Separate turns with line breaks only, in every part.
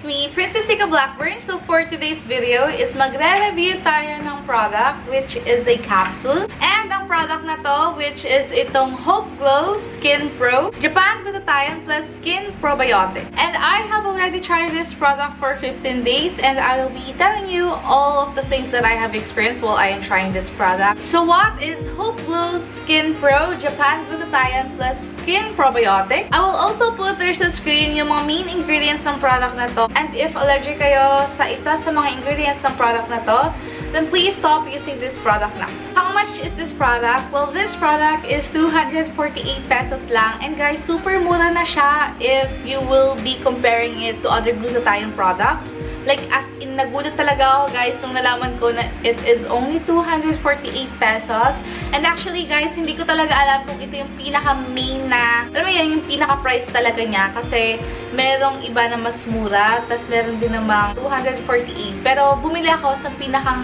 it's me, Princess Ika Blackburn. So for today's video is magre-review tayo ng product which is a capsule. And ang product na to which is itong Hope Glow Skin Pro Japan Glutathione Plus Skin Probiotic. And I have already tried this product for 15 days and I will be telling you all of the things that I have experienced while I am trying this product. So what is Hope Glow Skin Pro Japan Glutathione Plus Skin Probiotic? I will also put there sa screen yung mga main ingredients ng product na to. And if allergic kayo sa isa sa mga ingredients ng product na to, then please stop using this product now. How much is this product? Well, this product is 248 pesos lang. And guys, super mura na siya if you will be comparing it to other glutathione products. Like, as in, nagulat talaga ako, guys, nung nalaman ko na it is only 248 pesos. And actually, guys, hindi ko talaga alam kung ito yung pinaka-main na, alam mo yan, yung pinaka-price talaga niya. Kasi, merong iba na mas mura, tas meron din namang 248. Pero, bumili ako sa pinakang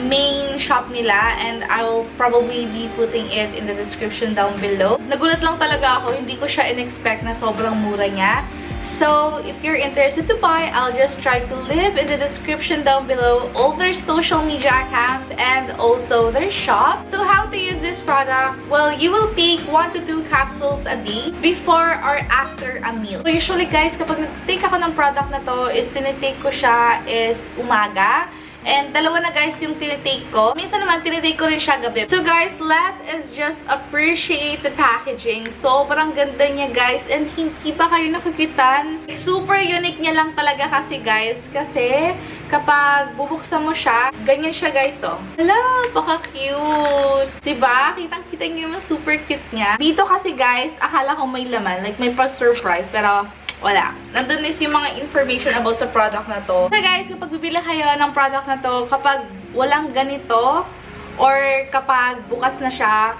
main shop nila and I will probably be putting it in the description down below. Nagulat lang talaga ako, hindi ko siya in-expect na sobrang mura niya. So, if you're interested to buy, I'll just try to leave in the description down below all their social media accounts and also their shop. So, how to use this product? Well, you will take 1 to 2 capsules a day before or after a meal. So, usually guys, kapag nag-take ako ng product na to, is tinitake ko siya is umaga. And dalawa na guys yung tinitake ko. Minsan naman tinitake ko rin siya gabi. So guys, let us just appreciate the packaging. Sobrang ganda niya guys. And hindi pa kayo nakikitan. Super unique niya lang talaga kasi guys. Kasi kapag bubuksan mo siya, ganyan siya guys oh. Hala, baka cute. Diba? Kitang-kita niyo yung super cute niya. Dito kasi guys, akala ko may laman. Like may pa-surprise. Pero wala. Nandun is yung mga information about sa product na to. So guys, kapag bibili kayo ng product na to, kapag walang ganito, or kapag bukas na siya,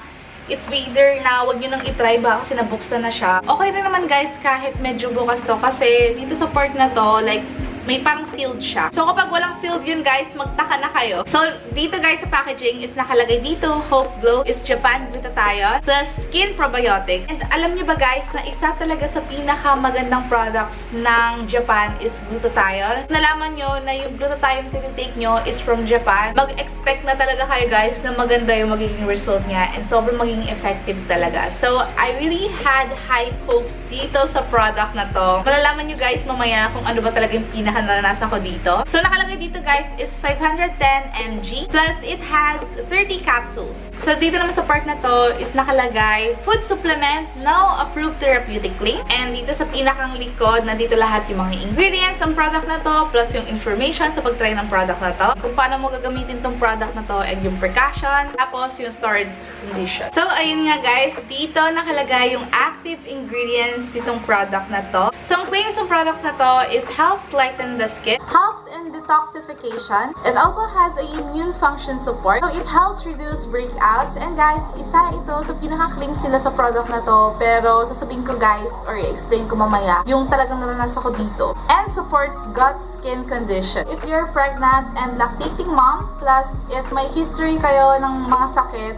it's either na wag nyo nang itry ba kasi nabuksan na siya. Okay na naman guys kahit medyo bukas to kasi dito sa part na to, like, may parang sealed siya. So, kapag walang sealed yun, guys, magtaka na kayo. So, dito, guys, sa packaging is nakalagay dito, Hope Glow is Japan Glutathione plus Skin Probiotic. And alam niyo ba, guys, na isa talaga sa pinakamagandang products ng Japan is glutathione. Nalaman nyo na yung glutathione tinitake nyo is from Japan. Mag-expect na talaga kayo, guys, na maganda yung magiging result niya and sobrang magiging effective talaga. So, I really had high hopes dito sa product na to. Malalaman nyo, guys, mamaya kung ano ba talaga yung naranasan ko dito. So, nakalagay dito guys is 510 mg plus it has 30 capsules. So, dito naman sa part na to is nakalagay food supplement, no approved therapeutically. And dito sa pinakang likod, nandito lahat yung mga ingredients ng product na to plus yung information sa pag-try ng product na to. Kung paano mo gagamitin tong product na to and yung precaution. Tapos, yung storage condition. So, ayun nga guys, dito nakalagay yung active ingredients nitong product na to. So, ang claims ng products na to is helps lighten the skin, helps in detoxification, it also has a immune function support, so it helps reduce breakouts, and guys, isa ito sa pinaka-claims nila sa product na to, pero sasabihin ko guys, or i-explain ko mamaya, yung talagang naranasan ko dito, and supports gut skin condition. If you're pregnant and lactating mom, plus if may history kayo ng mga sakit,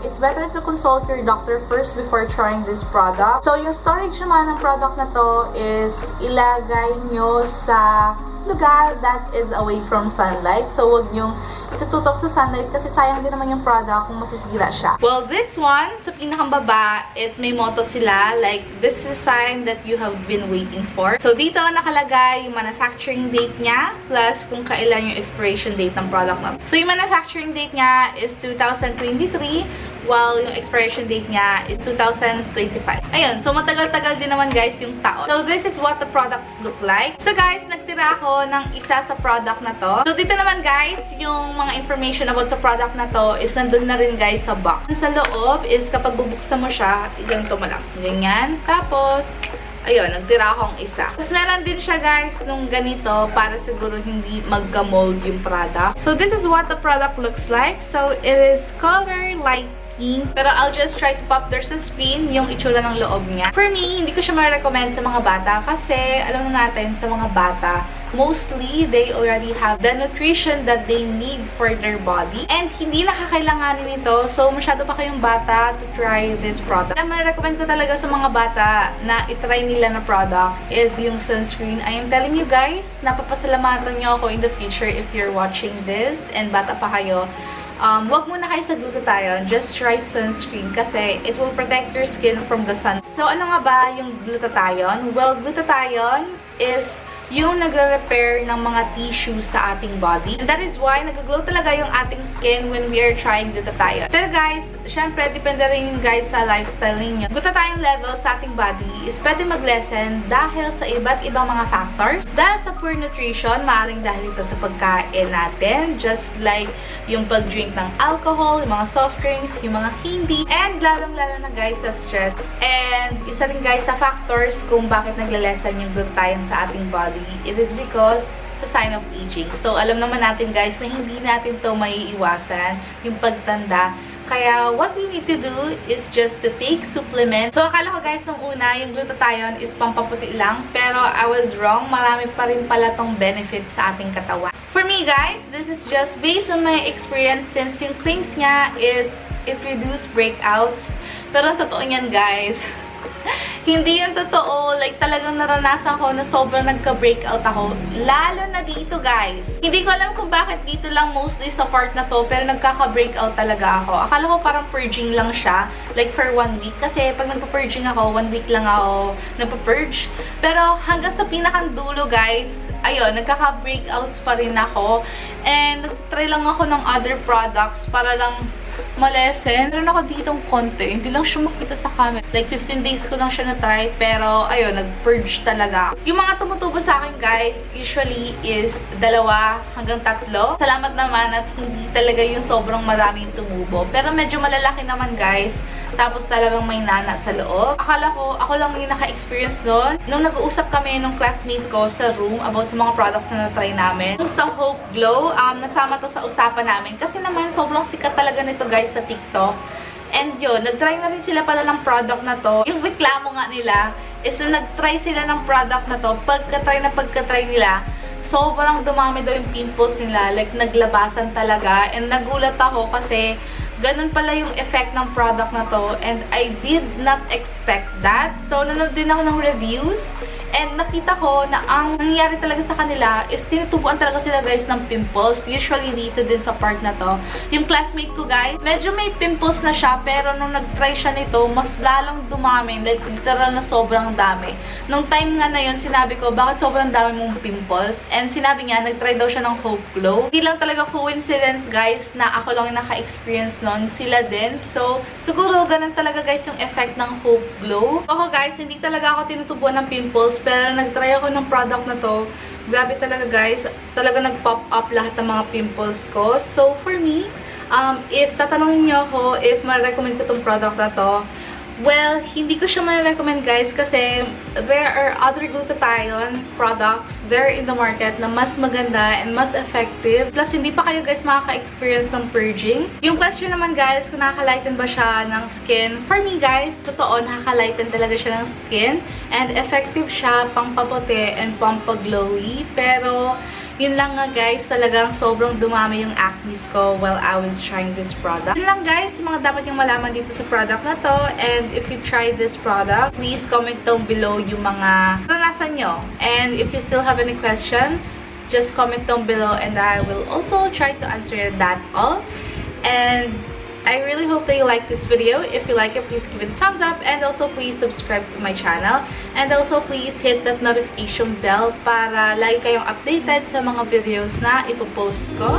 it's better to consult your doctor first before trying this product. So, yung storage naman ng product na to is ilagay nyo sa lugar that is away from sunlight. So, wag nyong itututok sa sunlight kasi sayang din naman yung product kung masisira siya. Well, this one, sa pinakang baba, is may motto sila. Like, this is a sign that you have been waiting for. So, dito nakalagay yung manufacturing date niya plus kung kailan yung expiration date ng product na. So, yung manufacturing date niya is 2023 while yung expiration date niya is 2025. Ayun, so matagal-tagal din naman guys yung taon. So, this is what the products look like. So, guys, nagtira ako ng isa sa product na to. So, dito naman guys, yung mga information about sa product na to is nandun na rin guys sa box. Sa loob is kapag bubuksan mo siya, ganito mo lang. Ganyan. Tapos, ayun, nagtira akong isa. Tapos meron din siya guys nung ganito para siguro hindi magka-mold yung product. So, this is what the product looks like. So, it is color light ink. Pero I'll just try to pop there sa screen yung itsura ng loob niya. For me, hindi ko siya ma-recommend sa mga bata kasi alam natin sa mga bata, mostly, they already have the nutrition that they need for their body. And hindi nakakailanganin ito. So, masyado pa kayong bata to try this product. Ang ma-recommend ko talaga sa mga bata na itry nila na product is yung sunscreen. I am telling you guys, napapasalamatan niyo ako in the future if you're watching this and bata pa kayo. Wag muna kayo sa glutathione. Just try sunscreen kasi it will protect your skin from the sun. So, ano nga ba yung glutathione? Well, glutathione is yung nagre-repair ng mga tissues sa ating body. And that is why nag-glow talaga yung ating skin when we are trying glutathione. Pero guys, syempre, depende rin yun guys sa lifestyle ninyo. Glutathione level sa ating body is pwede mag-lessen dahil sa iba't ibang mga factors. Dahil sa poor nutrition, maaaring dahil ito sa pagkain natin. Just like yung pag-drink ng alcohol, yung mga soft drinks, yung mga hindi. And lalong-lalo na guys sa stress. And isa rin guys sa factors kung bakit nagle-lessen yung glutathione sa ating body. It is because sa sign of aging. So, alam naman natin guys na hindi natin to maiiwasan, yung pagtanda. Kaya, what we need to do is just to take supplements. So, akala ko guys, nung una, yung glutathione is pampaputi lang. Pero, I was wrong. Marami pa rin pala tong benefits sa ating katawan. For me guys, this is just based on my experience since yung claims niya is it reduces breakouts. Pero, ang totoo niyan guys, hindi yung totoo. Like, talagang naranasan ko na sobrang nagka-breakout ako. Lalo na dito, guys. Hindi ko alam kung bakit dito lang mostly sa part na to, pero nagkaka-breakout talaga ako. Akala ko parang purging lang siya. Like, for 1 week. Kasi pag nagpa-purging ako, 1 week lang ako nagpa-purge. Pero hanggang sa pinakang dulo, guys, ayun, nagkaka-breakouts pa rin ako. And nag-try lang ako ng other products para lang malesen. Meron ako ditong konti. Hindi lang siya makita sa camera. Like, 15 days ko lang siya na-try. Pero, ayun, nag-purge talaga. Yung mga tumutubo sa akin, guys, usually is 2 hanggang 3. Salamat naman at hindi talaga yung sobrang maraming tumubo. Pero medyo malalaki naman, guys. Tapos talagang may nana sa loob. Akala ko, ako lang yung naka-experience doon. Nung nag-uusap kami nung classmate ko sa room about sa mga products na na-try namin. Yung sa Hope Glow, nasama to sa usapan namin. Kasi naman, sobrang sikat talaga nito guys sa TikTok. And yun, nag-try na rin sila pala ng product na to. Yung reklamo nga nila is yung nag-try sila ng product na to. Pagka-try nila, sobrang dumami daw yung pimples nila. Like, naglabasan talaga. And nagulat ako kasi ganun pala yung effect ng product na to. And I did not expect that. So, nanood din ako ng reviews. And nakita ko na ang nangyayari talaga sa kanila is tinutubuan talaga sila guys ng pimples. Usually dito din sa part na to. Yung classmate ko guys, medyo may pimples na siya. Pero nung nag-try siya nito, mas lalong dumami. Like, literal na sobrang dami. Nung time nga na yun, sinabi ko, bakit sobrang dami mong pimples? And sinabi niya, nag-try daw siya ng Hope Glow. Hindi lang talaga coincidence guys na ako lang yung naka-experience nun. Sila din. So, siguro ganun talaga guys yung effect ng Hope Glow. Ako guys, hindi talaga ako tinutubuan ng pimples. Pero nag-try ako ng product na to. Grabe talaga guys. Talaga nag-pop up lahat ng mga pimples ko. So, for me, if tatanungin niyo ako if ma-recommend ko tong product na to, well, hindi ko siya ma-recommend guys kasi there are other glutathione products there in the market na mas maganda and mas effective. Plus, hindi pa kayo guys makaka-experience ng purging. Yung question naman guys, kung nakaka-lighten ba siya ng skin? For me guys, totoo, nakaka-lighten talaga siya ng skin. And effective siya pang paputi and pang pag-glowy. Pero, yun lang nga guys, talagang sobrang dumami yung acne ko while I was trying this product. Yun lang guys, mga dapat yung malaman dito sa product na to. And if you try this product, please comment down below yung mga karanasan nyo. And if you still have any questions, just comment down below and I will also try to answer that all. And I really hope that you like this video. If you like it, please give it a thumbs up. And also, please subscribe to my channel. And also, please hit that notification bell para lagi kayong updated sa mga videos na ipopost ko.